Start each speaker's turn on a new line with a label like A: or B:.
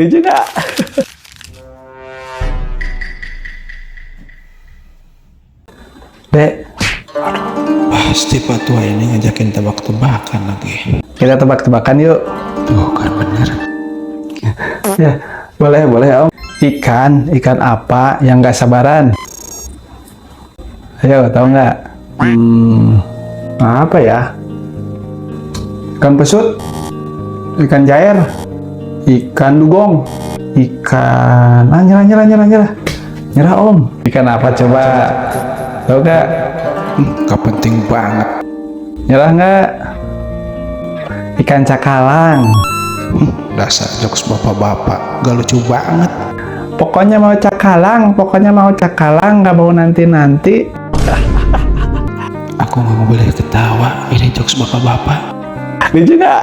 A: Lucu nggak? Dek,
B: Pasti Pak Tua ini ngajakin tebak-tebakan lagi.
A: kita tebak-tebakan yuk.
B: Tuh kan bener.
A: Ya, boleh Om. Ikan apa yang nggak sabaran? Ayo, tahu nggak? Apa ya? Ikan pesut, ikan jair, ikan dugong, ikan nyerah Om. Ikan apa coba? Tahu nggak?
B: Gak penting banget.
A: Nyerah nggak? Ikan cakalang.
B: Dasar jokes bapak-bapak, gak lucu banget.
A: Pokoknya mau cakalang, nggak mau nanti.
B: Aku gak boleh ketawa, ini jokes bapak-bapak.
A: Lucu nggak?